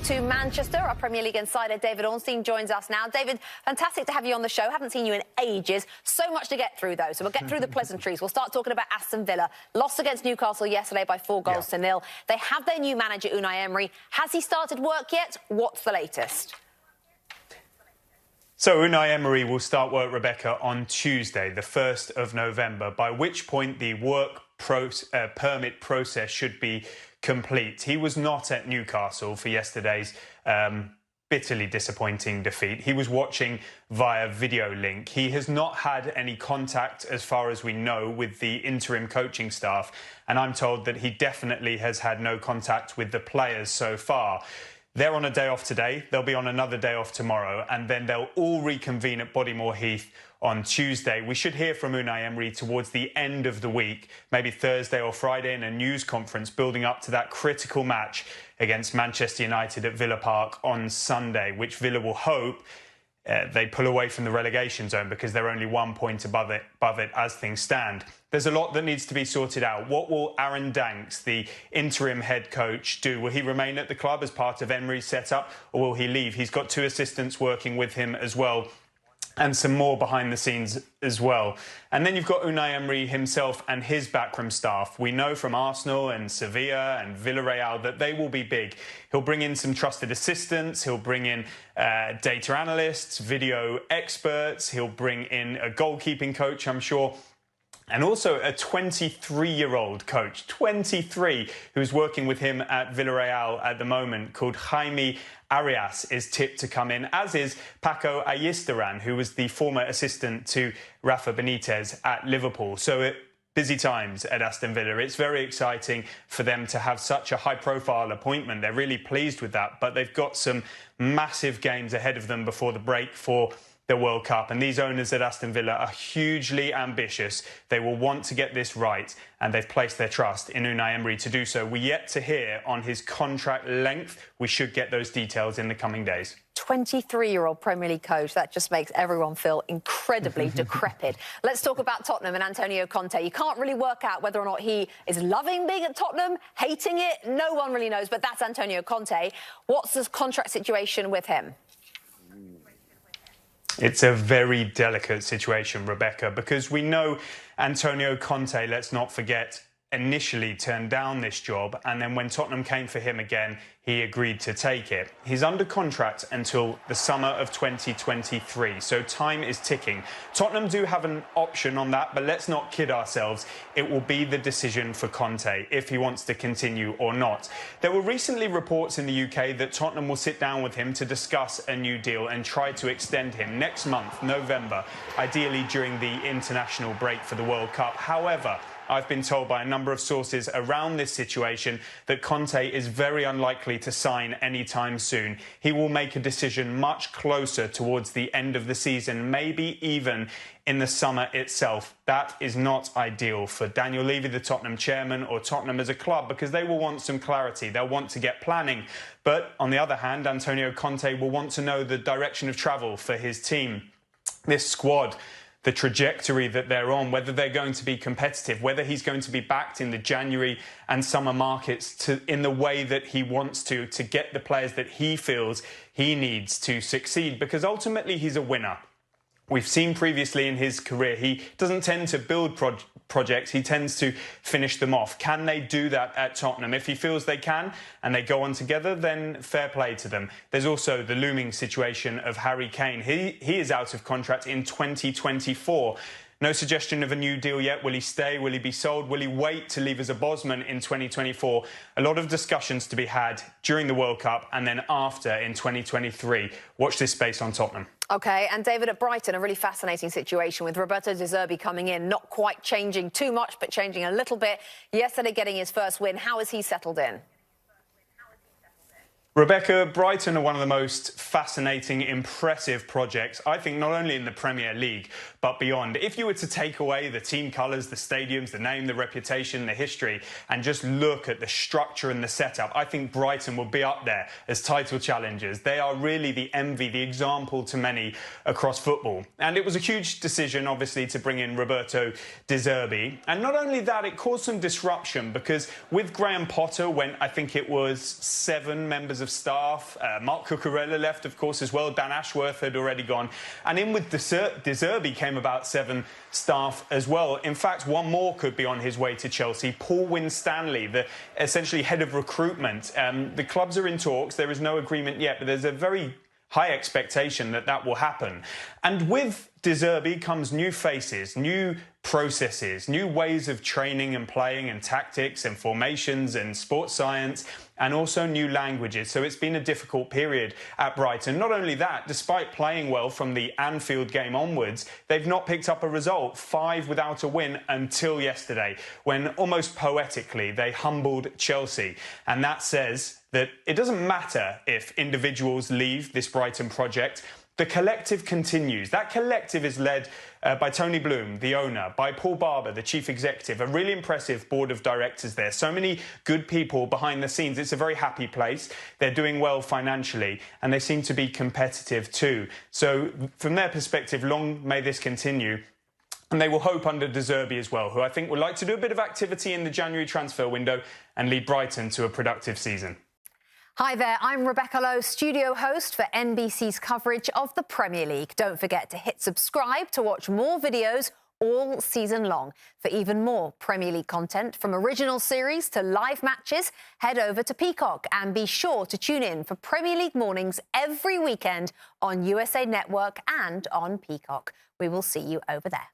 to Manchester. Our Premier League insider David Ornstein joins us now. David, fantastic to have you on the show. Haven't seen you in ages. So much to get through, though. So we'll get through the pleasantries. We'll start talking about Aston Villa. Lost against Newcastle yesterday by 4-0. They have their new manager, Unai Emery. Has he started work yet? What's the latest? So Unai Emery will start work, Rebecca, on Tuesday, the 1st of November, by which point the work permit process should be complete. He was not at Newcastle for yesterday's bitterly disappointing defeat. He was watching via video link. He has not had any contact, as far as we know, with the interim coaching staff, and I'm told that he definitely has had no contact with the players so far. They're on a day off today, they'll be on another day off tomorrow, and then they'll all reconvene at Bodymoor Heath on Tuesday. We should hear from Unai Emery towards the end of the week, maybe Thursday or Friday, in a news conference building up to that critical match against Manchester United at Villa Park on Sunday, which Villa will hope they pull away from the relegation zone because they're only 1 point above it as things stand. There's a lot that needs to be sorted out. What will Aaron Danks, the interim head coach, do? Will he remain at the club as part of Emery's setup, or will he leave? He's got 2 assistants working with him as well, and some more behind the scenes as well. And then you've got Unai Emery himself and his backroom staff. We know from Arsenal and Sevilla and Villarreal that they will be big. He'll bring in some trusted assistants. He'll bring in data analysts, video experts. He'll bring in a goalkeeping coach, I'm sure. And also a 23-year-old coach, 23, who's working with him at Villarreal at the moment, called Jaime Arias, is tipped to come in, as is Paco Ayestaran, who was the former assistant to Rafa Benitez at Liverpool. So busy times at Aston Villa. It's very exciting for them to have such a high-profile appointment. They're really pleased with that, but they've got some massive games ahead of them before the break for the World Cup, and these owners at Aston Villa are hugely ambitious. They will want to get this right, and they've placed their trust in Unai Emery to do so. We're yet to hear on his contract length. We should get those details in the coming days. 23-year-old Premier League coach. That just makes everyone feel incredibly decrepit. Let's talk about Tottenham and Antonio Conte. You can't really work out whether or not he is loving being at Tottenham, hating it. No one really knows, but that's Antonio Conte. What's the contract situation with him? It's a very delicate situation, Rebecca, because we know Antonio Conte, let's not forget, initially turned down this job, and then when Tottenham came for him again, he agreed to take it. He's under contract until the summer of 2023, so time is ticking. Tottenham do have an option on that, but let's not kid ourselves. It will be the decision for Conte if he wants to continue or not. There were recently reports in the UK that Tottenham will sit down with him to discuss a new deal and try to extend him next month, November, ideally during the international break for the World Cup. However, I've been told by a number of sources around this situation that Conte is very unlikely to sign anytime soon. He will make a decision much closer towards the end of the season, maybe even in the summer itself. That is not ideal for Daniel Levy, the Tottenham chairman, or Tottenham as a club, because they will want some clarity. They'll want to get planning. But on the other hand, Antonio Conte will want to know the direction of travel for his team. This squad, the trajectory that they're on, whether they're going to be competitive, whether he's going to be backed in the January and summer markets in the way that he wants to get the players that he feels he needs to succeed, because ultimately he's a winner. We've seen previously in his career, he doesn't tend to build projects, he tends to finish them off. Can they do that at Tottenham? If he feels they can and they go on together, then fair play to them. There's also the looming situation of Harry Kane. He is out of contract in 2024. No suggestion of a new deal yet. Will he stay? Will he be sold? Will he wait to leave as a Bosman in 2024? A lot of discussions to be had during the World Cup and then after in 2023. Watch this space on Tottenham. OK, and David, at Brighton, a really fascinating situation with Roberto Zerbi coming in, not quite changing too much, but changing a little bit. Yesterday getting his first win. How has he settled in? Rebecca, Brighton are one of the most fascinating, impressive projects, I think, not only in the Premier League, but beyond. If you were to take away the team colours, the stadiums, the name, the reputation, the history, and just look at the structure and the setup, I think Brighton will be up there as title challengers. They are really the envy, the example to many across football. And it was a huge decision, obviously, to bring in Roberto Zerbi. And not only that, it caused some disruption, because with Graham Potter, when I think it was 7 members of of staff. Mark Cucurella left, of course, as well. Dan Ashworth had already gone. And in with Zerbi came about 7 staff as well. In fact, one more could be on his way to Chelsea. Paul Winstanley, the essentially head of recruitment. The clubs are in talks. There is no agreement yet, but there's a very high expectation that that will happen. And with De Zerbi comes new faces, new processes, new ways of training and playing and tactics and formations and sports science, and also new languages. So it's been a difficult period at Brighton. Not only that, despite playing well from the Anfield game onwards, they've not picked up a result, 5 without a win until yesterday, when almost poetically they humbled Chelsea. And that says that it doesn't matter if individuals leave this Brighton project. The collective continues. That collective is led by Tony Bloom, the owner, by Paul Barber, the chief executive, a really impressive board of directors there. So many good people behind the scenes. It's a very happy place. They're doing well financially, and they seem to be competitive too. So from their perspective, long may this continue. And they will hope under De Zerbi as well, who I think would like to do a bit of activity in the January transfer window and lead Brighton to a productive season. Hi there, I'm Rebecca Lowe, studio host for NBC's coverage of the Premier League. Don't forget to hit subscribe to watch more videos all season long. For even more Premier League content, from original series to live matches, head over to Peacock and be sure to tune in for Premier League mornings every weekend on USA Network and on Peacock. We will see you over there.